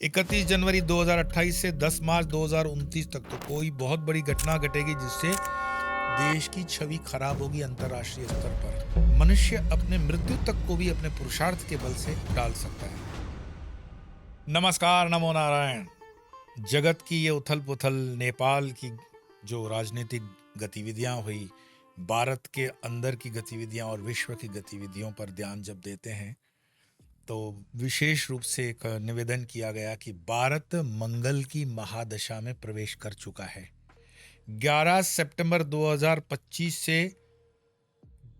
31 जनवरी 2028 से 10 मार्च 2029 तक तो कोई बहुत बड़ी घटना घटेगी जिससे देश की छवि खराब होगी अंतर्राष्ट्रीय स्तर पर। मनुष्य अपने मृत्यु तक को भी अपने पुरुषार्थ के बल से टाल सकता है। नमस्कार, नमो नारायण। जगत की ये उथल पुथल, नेपाल की जो राजनीतिक गतिविधियां हुई, भारत के अंदर की गतिविधियां और विश्व की गतिविधियों पर ध्यान जब देते हैं तो विशेष रूप से एक निवेदन किया गया कि भारत मंगल की महादशा में प्रवेश कर चुका है। 11 सितंबर 2025 से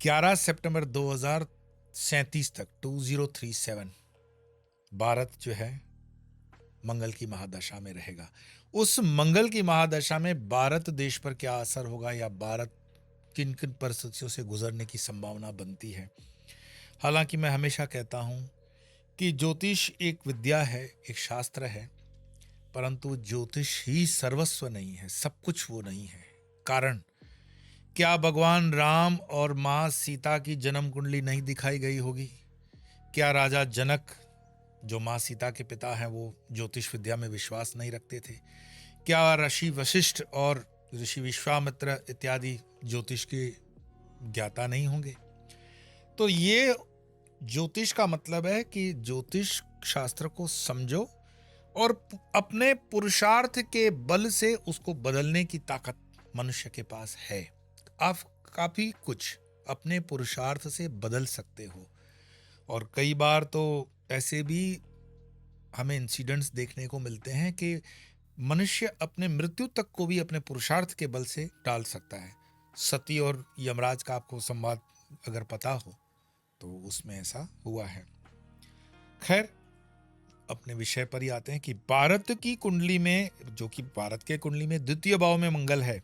11 सितंबर 2037 तक 2037 भारत जो है मंगल की महादशा में रहेगा। उस मंगल की महादशा में भारत देश पर क्या असर होगा या भारत किन किन परिस्थितियों से गुजरने की संभावना बनती है। हालांकि मैं हमेशा कहता हूं कि ज्योतिष एक विद्या है, एक शास्त्र है, परंतु ज्योतिष ही सर्वस्व नहीं है, सब कुछ वो नहीं है। कारण क्या भगवान राम और मां सीता की जन्म कुंडली नहीं दिखाई गई होगी? क्या राजा जनक जो मां सीता के पिता हैं वो ज्योतिष विद्या में विश्वास नहीं रखते थे? क्या ऋषि वशिष्ठ और ऋषि विश्वामित्र इत्यादि ज्योतिष के ज्ञाता नहीं होंगे? तो ये ज्योतिष का मतलब है कि ज्योतिष शास्त्र को समझो और अपने पुरुषार्थ के बल से उसको बदलने की ताकत मनुष्य के पास है। आप काफी कुछ अपने पुरुषार्थ से बदल सकते हो। और कई बार तो ऐसे भी हमें इंसिडेंट्स देखने को मिलते हैं कि मनुष्य अपने मृत्यु तक को भी अपने पुरुषार्थ के बल से टाल सकता है। सती और यमराज का आपको संवाद अगर पता हो तो उसमें ऐसा हुआ है। खैर, अपने विषय पर ही आते हैं कि भारत की कुंडली में, जो कि भारत के कुंडली में द्वितीय भाव में मंगल है,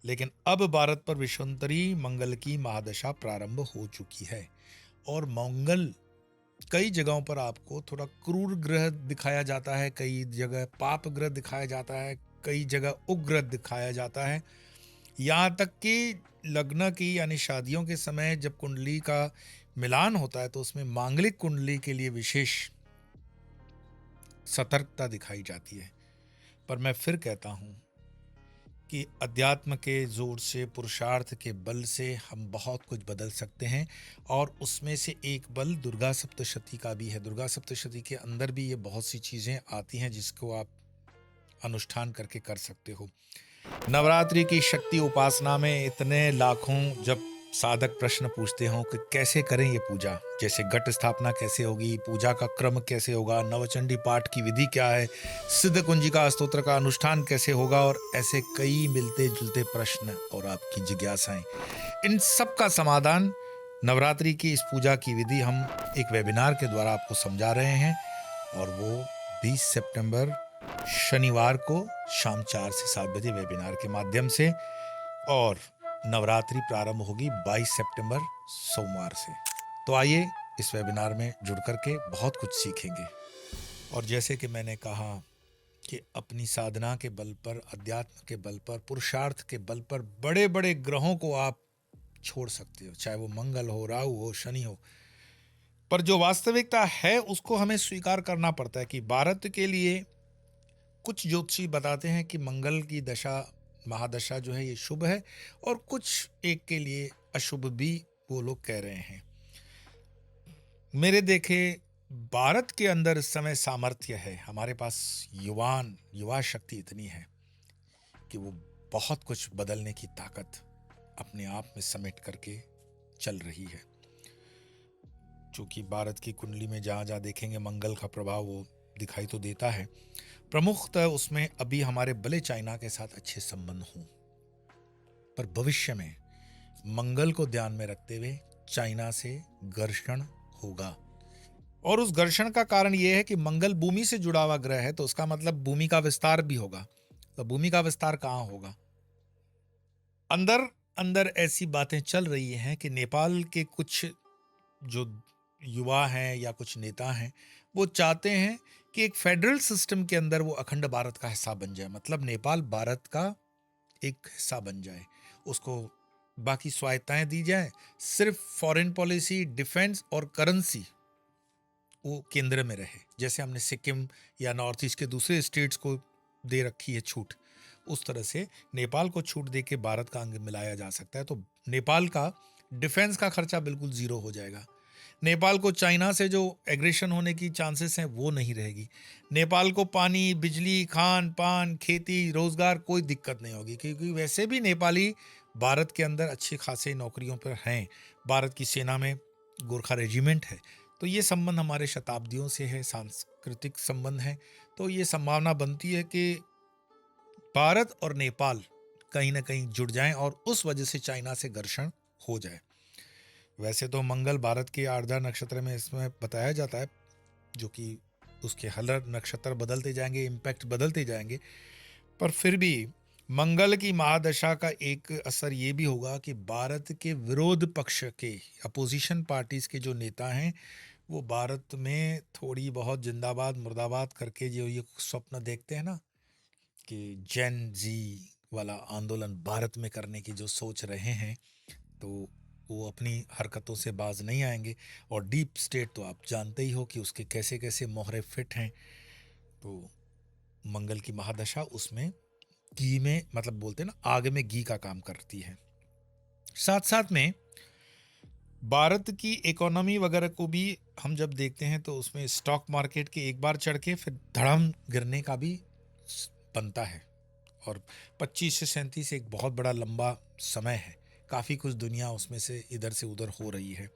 लेकिन अब भारत पर विश्वंतरी मंगल की महादशा प्रारंभ हो चुकी है। और मंगल कई जगहों पर आपको थोड़ा क्रूर ग्रह दिखाया जाता है, कई जगह पाप ग्रह दिखाया जाता है, कई जगह उग्र दिखाया जाता है। यहाँ तक कि लग्न की यानी शादियों के समय जब कुंडली का मिलान होता है तो उसमें मांगलिक कुंडली के लिए विशेष सतर्कता दिखाई जाती है। पर मैं फिर कहता हूं कि अध्यात्म के जोर से, पुरुषार्थ के बल से हम बहुत कुछ बदल सकते हैं। और उसमें से एक बल दुर्गा सप्तशती का भी है। दुर्गा सप्तशती के अंदर भी ये बहुत सी चीजें आती हैं जिसको आप अनुष्ठान करके कर सकते हो। नवरात्रि की शक्ति उपासना में इतने लाखों जब साधक प्रश्न पूछते हो कि कैसे करें ये पूजा, जैसे घट स्थापना कैसे होगी, पूजा का क्रम कैसे होगा, नवचंडी पाठ की विधि क्या है, सिद्ध कुंजिका स्तोत्र का अनुष्ठान कैसे होगा, और ऐसे कई मिलते जुलते प्रश्न और आपकी जिज्ञासाएं, इन सब का समाधान नवरात्रि की इस पूजा की विधि हम एक वेबिनार के द्वारा आपको समझा रहे हैं। और वो 20 सितंबर शनिवार को शाम 4 से 7 बजे वेबिनार के माध्यम से, और नवरात्रि प्रारंभ होगी 22 सितंबर सोमवार से। तो आइए इस वेबिनार में जुड़ करके बहुत कुछ सीखेंगे। और जैसे कि मैंने कहा कि अपनी साधना के बल पर, अध्यात्म के बल पर, पुरुषार्थ के बल पर बड़े बड़े ग्रहों को आप छोड़ सकते हो, चाहे वो मंगल हो, राहु हो, शनि हो। पर जो वास्तविकता है उसको हमें स्वीकार करना पड़ता है कि भारत के लिए कुछ ज्योतिषी बताते हैं कि मंगल की दशा, महादशा जो है ये शुभ है, और कुछ एक के लिए अशुभ भी वो लोग कह रहे हैं। मेरे देखे भारत के अंदर इस समय सामर्थ्य है, हमारे पास युवा शक्ति इतनी है कि वो बहुत कुछ बदलने की ताकत अपने आप में समेट करके चल रही है। चूंकि भारत की कुंडली में जहां जहां देखेंगे मंगल का प्रभाव वो दिखाई तो देता है। प्रमुखतः उसमें अभी हमारे भले चाइना के साथ अच्छे संबंध हों, पर भविष्य में मंगल को ध्यान में रखते हुए चाइना से घर्षण होगा। और उस घर्षण का कारण यह है कि मंगल भूमि से जुड़ा हुआ ग्रह है, तो उसका मतलब भूमि का विस्तार भी होगा। तो भूमि का विस्तार कहां होगा? अंदर अंदर ऐसी बातें चल रही हैं कि नेपाल के कुछ जो युवा हैं या कुछ नेता हैं वो चाहते हैं कि एक फेडरल सिस्टम के अंदर वो अखंड भारत का हिस्सा बन जाए, मतलब नेपाल भारत का एक हिस्सा बन जाए, उसको बाकी स्वायत्ताएं दी जाए, सिर्फ फॉरेन पॉलिसी, डिफेंस और करेंसी वो केंद्र में रहे, जैसे हमने सिक्किम या नॉर्थ ईस्ट के दूसरे स्टेट्स को दे रखी है छूट, उस तरह से नेपाल को छूट दे के भारत का अंग मिलाया जा सकता है। तो नेपाल का डिफेंस का खर्चा बिल्कुल जीरो हो जाएगा। नेपाल को चाइना से जो एग्रेशन होने की चांसेस हैं वो नहीं रहेगी। नेपाल को पानी, बिजली, खान पान, खेती, रोजगार कोई दिक्कत नहीं होगी, क्योंकि वैसे भी नेपाली भारत के अंदर अच्छे खासे नौकरियों पर हैं। भारत की सेना में गोरखा रेजिमेंट है। तो ये संबंध हमारे शताब्दियों से है, सांस्कृतिक संबंध है। तो ये संभावना बनती है कि भारत और नेपाल कहीं ना कहीं जुड़ जाएं और उस वजह से चाइना से घर्षण हो जाए। वैसे तो मंगल भारत के आर्द्रा नक्षत्र में इसमें बताया जाता है, जो कि उसके हलर नक्षत्र बदलते जाएंगे, इम्पैक्ट बदलते जाएंगे, पर फिर भी मंगल की महादशा का एक असर ये भी होगा कि भारत के विरोध पक्ष के, अपोजिशन पार्टीज के जो नेता हैं, वो भारत में थोड़ी बहुत जिंदाबाद मुर्दाबाद करके जो ये स्वप्न देखते हैं ना कि जेन जी वाला आंदोलन भारत में करने की जो सोच रहे हैं, तो वो अपनी हरकतों से बाज नहीं आएंगे। और डीप स्टेट तो आप जानते ही हो कि उसके कैसे कैसे मोहरे फिट हैं। तो मंगल की महादशा उसमें घी में, मतलब बोलते हैं ना, आग में घी का काम करती है। साथ साथ में भारत की इकोनॉमी वगैरह को भी हम जब देखते हैं तो उसमें स्टॉक मार्केट के एक बार चढ़ के फिर धड़म गिरने का भी बनता है। और 25 से 37 एक बहुत बड़ा लंबा समय है, काफ़ी कुछ दुनिया उसमें से इधर से उधर हो रही है।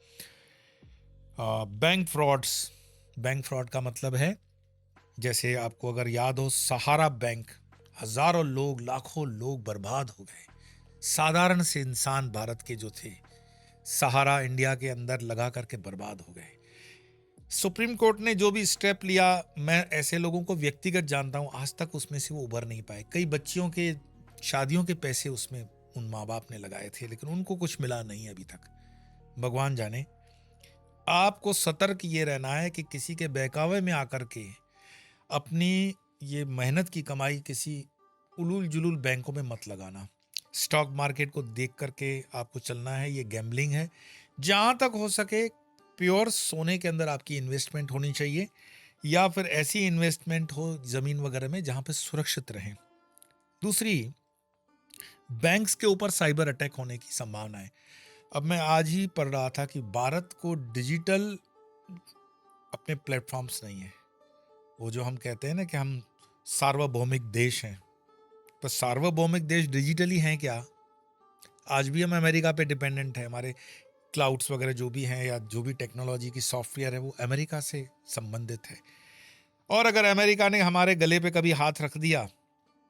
बैंक फ्रॉड का मतलब है, जैसे आपको अगर याद हो, सहारा बैंक, हजारों लोग, लाखों लोग बर्बाद हो गए, साधारण से इंसान भारत के जो थे, सहारा इंडिया के अंदर लगा करके बर्बाद हो गए। सुप्रीम कोर्ट ने जो भी स्टेप लिया, मैं ऐसे लोगों को व्यक्तिगत जानता हूं, आज तक उसमें से वो उभर नहीं पाए। कई बच्चियों के शादियों के पैसे उसमें उन माँ बाप ने लगाए थे, लेकिन उनको कुछ मिला नहीं अभी तक। भगवान जाने। आपको सतर्क ये रहना है कि किसी के बहकावे में आकर के अपनी ये मेहनत की कमाई किसी उलूल जुलूल बैंकों में मत लगाना। स्टॉक मार्केट को देख करके आपको चलना है, ये गैम्बलिंग है। जहां तक हो सके प्योर सोने के अंदर आपकी इन्वेस्टमेंट होनी चाहिए, या फिर ऐसी इन्वेस्टमेंट हो जमीन वगैरह में जहां पे सुरक्षित रहें। दूसरी, बैंक्स के ऊपर साइबर अटैक होने की संभावना है। अब मैं आज ही पढ़ रहा था कि भारत को डिजिटल अपने प्लेटफॉर्म्स नहीं है। वो जो हम कहते हैं ना कि हम सार्वभौमिक देश हैं, तो सार्वभौमिक देश डिजिटली हैं क्या? आज भी हम अमेरिका पे डिपेंडेंट है। हमारे क्लाउड्स वगैरह जो भी हैं या जो भी टेक्नोलॉजी की सॉफ्टवेयर है वो अमेरिका से संबंधित है। और अगर अमेरिका ने हमारे गले पे कभी हाथ रख दिया,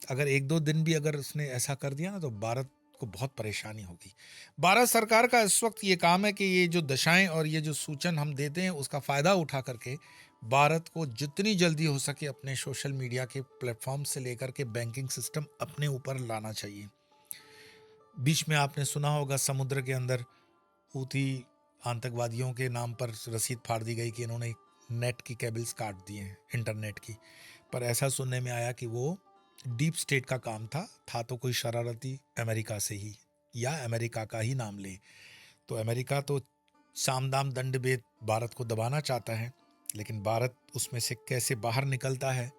अगर 1-2 दिन भी अगर उसने ऐसा कर दिया ना, तो भारत को बहुत परेशानी होगी। भारत सरकार का इस वक्त ये काम है कि ये जो दशाएं और ये जो सूचन हम देते हैं उसका फ़ायदा उठा करके भारत को जितनी जल्दी हो सके अपने सोशल मीडिया के प्लेटफॉर्म से लेकर के बैंकिंग सिस्टम अपने ऊपर लाना चाहिए। बीच में आपने सुना होगा समुद्र के अंदर हूथी आतंकवादियों के नाम पर रसीद फाड़ दी गई कि इन्होंने नेट की केबल्स काट दिए हैं इंटरनेट की। पर ऐसा सुनने में आया कि वो डीप स्टेट का काम था तो कोई शरारती अमेरिका से ही, या अमेरिका का ही नाम ले। तो अमेरिका तो साम दाम दंड भेद भारत को दबाना चाहता है, लेकिन भारत उसमें से कैसे बाहर निकलता है,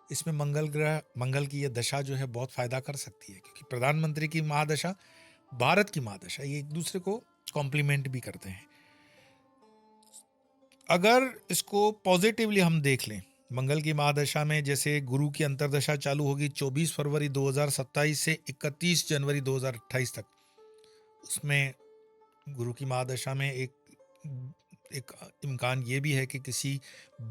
इसमें मंगल की यह दशा जो है बहुत फायदा कर सकती है। क्योंकि प्रधानमंत्री की महादशा, भारत की महादशा, ये एक दूसरे को कॉम्प्लीमेंट भी करते हैं। अगर इसको पॉजिटिवली हम देख लें, मंगल की महादशा में जैसे गुरु की अंतर्दशा चालू होगी 24 फरवरी 2027 से 31 जनवरी 2028 तक। उसमें गुरु की महादशा में एक इम्कान ये भी है कि किसी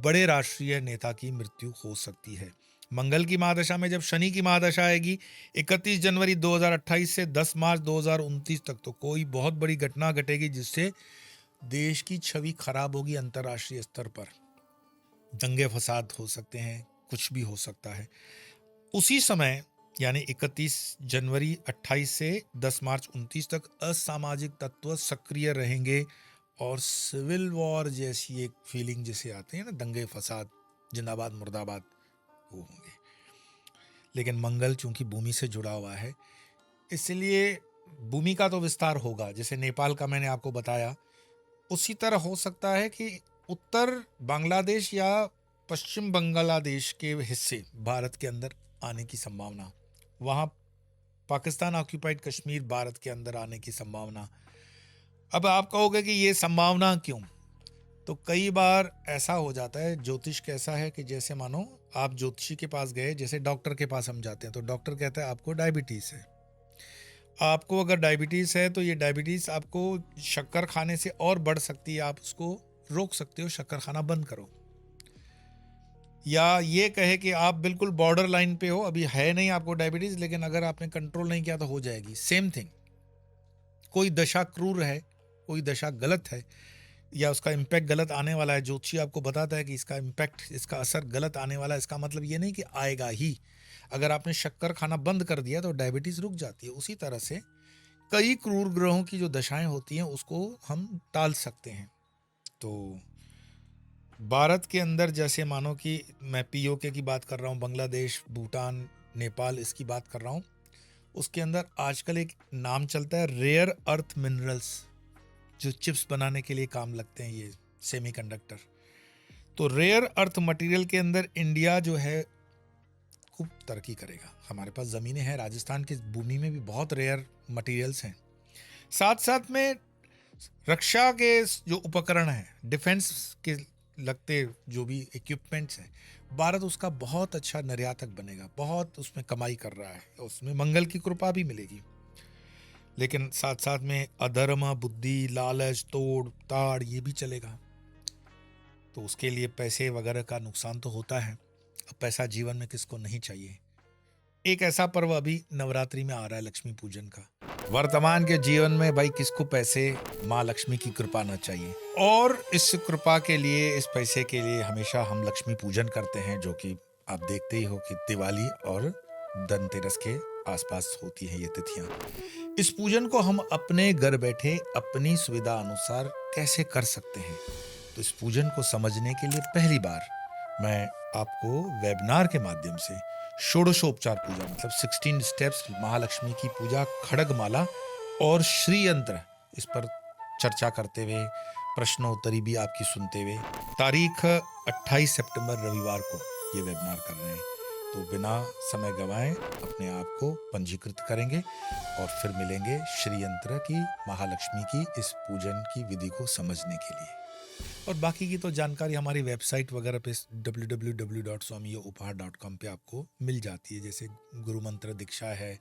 बड़े राष्ट्रीय नेता की मृत्यु हो सकती है। मंगल की महादशा में जब शनि की महादशा आएगी 31 जनवरी 2028 से 10 मार्च 2029 तक, तो कोई बहुत बड़ी घटना घटेगी जिससे देश की छवि खराब होगी अंतर्राष्ट्रीय स्तर पर। दंगे फसाद हो सकते हैं, कुछ भी हो सकता है। उसी समय यानी 31 जनवरी 28 से 10 मार्च 29 तक असामाजिक तत्व सक्रिय रहेंगे और सिविल वॉर जैसी एक फीलिंग जिसे आते हैं ना, दंगे फसाद, जिंदाबाद मुर्दाबाद, वो होंगे। लेकिन मंगल चूंकि भूमि से जुड़ा हुआ है, इसलिए भूमि का तो विस्तार होगा। जैसे नेपाल का मैंने आपको बताया, उसी तरह हो सकता है कि उत्तर बांग्लादेश या पश्चिम बांग्लादेश के हिस्से भारत के अंदर आने की संभावना, वहाँ पाकिस्तान ऑक्यूपाइड कश्मीर भारत के अंदर आने की संभावना। अब आप कहोगे कि ये संभावना क्यों? तो कई बार ऐसा हो जाता है, ज्योतिष कैसा है कि जैसे मानो आप ज्योतिषी के पास गए, जैसे डॉक्टर के पास हम जाते हैं तो डॉक्टर कहता है आपको डायबिटीज़ है। आपको अगर डायबिटीज़ है तो ये डायबिटीज़ आपको शक्कर खाने से और बढ़ सकती है, आप उसको रोक सकते हो, शक्कर खाना बंद करो। या ये कहे कि आप बिल्कुल बॉर्डर लाइन पे हो, अभी है नहीं आपको डायबिटीज़, लेकिन अगर आपने कंट्रोल नहीं किया तो हो जाएगी। सेम थिंग, कोई दशा क्रूर है, कोई दशा गलत है या उसका इम्पैक्ट गलत आने वाला है, ज्योतिषी आपको बताता है कि इसका इम्पैक्ट, इसका असर गलत आने वाला है, इसका मतलब ये नहीं कि आएगा ही। अगर आपने शक्कर खाना बंद कर दिया तो डायबिटीज़ रुक जाती है। उसी तरह से कई क्रूर ग्रहों की जो दशाएं होती हैं उसको हम टाल सकते हैं। तो भारत के अंदर जैसे मानो कि मैं पीओके की बात कर रहा हूँ, बांग्लादेश, भूटान, नेपाल, इसकी बात कर रहा हूँ, उसके अंदर आजकल एक नाम चलता है रेयर अर्थ मिनरल्स, जो चिप्स बनाने के लिए काम लगते हैं, ये सेमीकंडक्टर। तो रेयर अर्थ मटेरियल के अंदर इंडिया जो है खूब तरक्की करेगा। हमारे पास ज़मीनें हैं, राजस्थान की भूमि में भी बहुत रेयर मटेरियल्स हैं। साथ साथ में रक्षा के जो उपकरण हैं, डिफेंस के लगते जो भी इक्विपमेंट्स हैं, भारत उसका बहुत अच्छा निर्यातक बनेगा, बहुत उसमें कमाई कर रहा है, उसमें मंगल की कृपा भी मिलेगी। लेकिन साथ साथ में अधर्म, बुद्धि, लालच, तोड़ ताड़ ये भी चलेगा। तो उसके लिए पैसे वगैरह का नुकसान तो होता है। अब पैसा जीवन में किसको नहीं चाहिए। एक ऐसा पर्व अभी नवरात्रि में आ रहा है, लक्ष्मी पूजन का। वर्तमान के जीवन में भाई किसको पैसे, माँ लक्ष्मी की कृपा न चाहिए। और इस कृपा के लिए, इस पैसे के लिए हमेशा हम लक्ष्मी पूजन करते हैं, जो कि आप देखते ही हो कि दिवाली और धनतेरस के आसपास होती है ये तिथियां। इस पूजन को हम अपने घर बैठे अपनी सुविधा अनुसार कैसे कर सकते हैं, तो इस पूजन को समझने के लिए पहली बार मैं आपको वेबिनार के माध्यम से षोडशोपचार पूजा, मतलब 16 स्टेप्स, महालक्ष्मी की पूजा, खड़गमाला और श्री यंत्र, इस पर चर्चा करते हुए, प्रश्नोत्तरी भी आपकी सुनते हुए, तारीख 28 सितंबर रविवार को ये वेबिनार कर रहे हैं। तो बिना समय गंवाए अपने आप को पंजीकृत करेंगे और फिर मिलेंगे श्री यंत्र की, महालक्ष्मी की इस पूजन की विधि को समझने के लिए। और बाकी की तो जानकारी हमारी वेबसाइट वगैरह पे www.swamiyoupahar.com पे आपको मिल जाती है। जैसे गुरु मंत्र दीक्षा है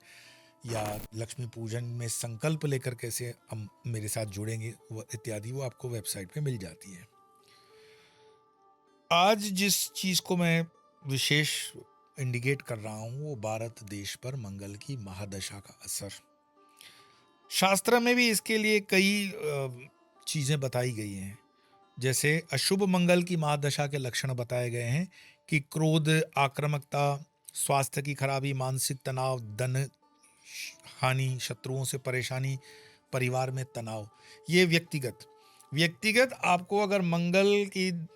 या लक्ष्मी पूजन में संकल्प लेकर कैसे हम मेरे साथ जुड़ेंगे वो इत्यादि, वो आपको वेबसाइट पे मिल जाती है। आज जिस चीज़ को मैं विशेष इंडिकेट कर रहा हूँ वो भारत देश पर मंगल की महादशा का असर। शास्त्र में भी इसके लिए कई चीज़ें बताई गई हैं। जैसे अशुभ मंगल की महादशा के लक्षण बताए गए हैं कि क्रोध, आक्रामकता, स्वास्थ्य की खराबी, मानसिक तनाव, धन हानि, शत्रुओं से परेशानी, परिवार में तनाव। ये व्यक्तिगत आपको अगर मंगल की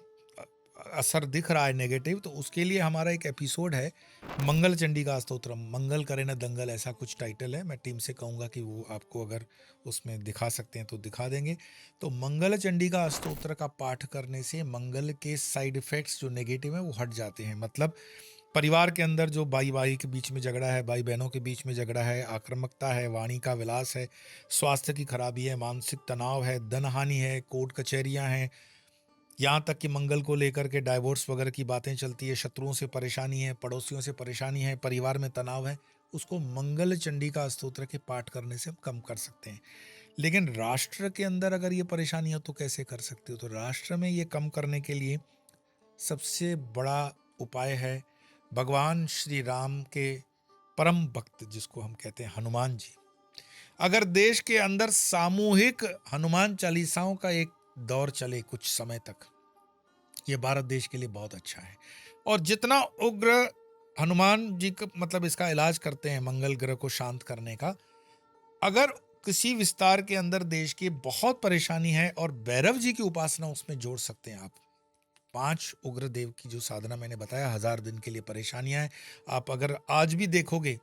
असर दिख रहा है नेगेटिव, तो उसके लिए हमारा एक एपिसोड है, मंगल चंडिका स्तोत्रम, मंगल करे न दंगल, ऐसा कुछ टाइटल है। मैं टीम से कहूँगा कि वो आपको अगर उसमें दिखा सकते हैं तो दिखा देंगे। तो मंगल चंडिका स्तोत्र का पाठ करने से मंगल के साइड इफेक्ट्स जो नेगेटिव हैं वो हट जाते हैं। मतलब परिवार के अंदर जो भाई भाई के बीच में झगड़ा है, भाई बहनों के बीच में झगड़ा है, आक्रामकता है, वाणी का विलास है, स्वास्थ्य की खराबी है, मानसिक तनाव है, धन हानि है, कोर्ट कचहरियाँ हैं, यहाँ तक कि मंगल को लेकर के डाइवोर्स वगैरह की बातें चलती है, शत्रुओं से परेशानी है, पड़ोसियों से परेशानी है, परिवार में तनाव है, उसको मंगल चंडिका स्तोत्र के पाठ करने से हम कम कर सकते हैं। लेकिन राष्ट्र के अंदर अगर ये परेशानी हो तो कैसे कर सकते हो? तो राष्ट्र में ये कम करने के लिए सबसे बड़ा उपाय है भगवान श्री राम के परम भक्त, जिसको हम कहते हैं हनुमान जी। अगर देश के अंदर सामूहिक हनुमान चालीसाओं का एक दौर चले कुछ समय तक, ये भारत देश के लिए बहुत अच्छा है। और जितना उग्र हनुमान जी का मतलब इसका इलाज करते हैं मंगल ग्रह को शांत करने का, अगर किसी विस्तार के अंदर देश की बहुत परेशानी है और भैरव जी की उपासना उसमें जोड़ सकते हैं आप। 5 उग्र देव की जो साधना मैंने बताया, 1000 दिन के लिए परेशानियां हैं। आप अगर आज भी देखोगे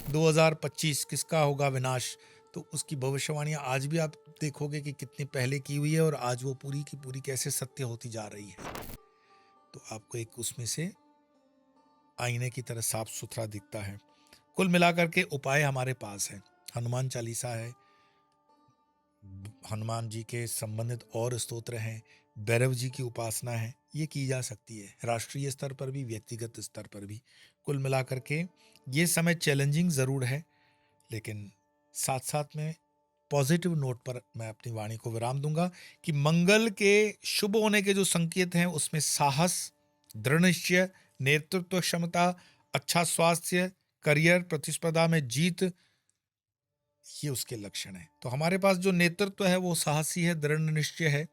2025 किसका होगा विनाश, तो उसकी भविष्यवाणियाँ आज भी आप देखोगे कि कितनी पहले की हुई है और आज वो पूरी की पूरी कैसे सत्य होती जा रही है। तो आपको एक उसमें से आईने की तरह साफ सुथरा दिखता है। कुल मिलाकर के उपाय हमारे पास है। हनुमान चालीसा है, हनुमान जी के संबंधित और स्तोत्र हैं, भैरव जी की उपासना है, ये की जा सकती है राष्ट्रीय स्तर पर भी, व्यक्तिगत स्तर पर भी। कुल मिलाकर के ये समय चैलेंजिंग ज़रूर है, लेकिन साथ साथ में पॉजिटिव नोट पर मैं अपनी वाणी को विराम दूंगा कि मंगल के शुभ होने के जो संकेत हैं उसमें साहस, दृढ़ निश्चय, नेतृत्व क्षमता, अच्छा स्वास्थ्य, करियर, प्रतिस्पर्धा में जीत, ये उसके लक्षण हैं। तो हमारे पास जो नेतृत्व है वो साहसी है, दृढ़ निश्चय है,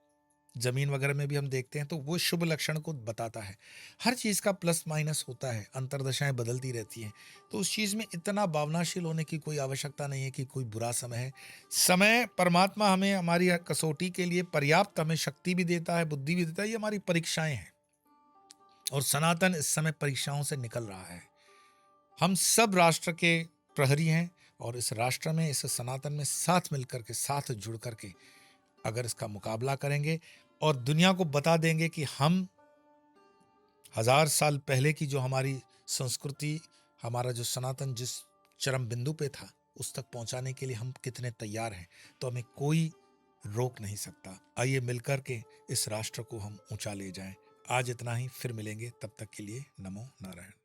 जमीन वगैरह में भी हम देखते हैं तो वो शुभ लक्षण को बताता है। हर चीज़ का प्लस माइनस होता है, अंतर्दशाएं बदलती रहती हैं, तो उस चीज़ में इतना भावनाशील होने की कोई आवश्यकता नहीं है कि कोई बुरा समय है। समय परमात्मा हमें हमारी कसौटी के लिए पर्याप्त हमें शक्ति भी देता है, बुद्धि भी देता है, ये हमारी परीक्षाएं हैं और सनातन इस समय परीक्षाओं से निकल रहा है। हम सब राष्ट्र के प्रहरी हैं और इस राष्ट्र में, इस सनातन में साथ मिलकर के, साथ जुड़ करके अगर इसका मुकाबला करेंगे और दुनिया को बता देंगे कि हम 1000 साल पहले की जो हमारी संस्कृति, हमारा जो सनातन जिस चरम बिंदु पे था उस तक पहुंचाने के लिए हम कितने तैयार हैं, तो हमें कोई रोक नहीं सकता। आइए मिलकर के इस राष्ट्र को हम ऊंचा ले जाएं। आज इतना ही, फिर मिलेंगे, तब तक के लिए नमो नारायण।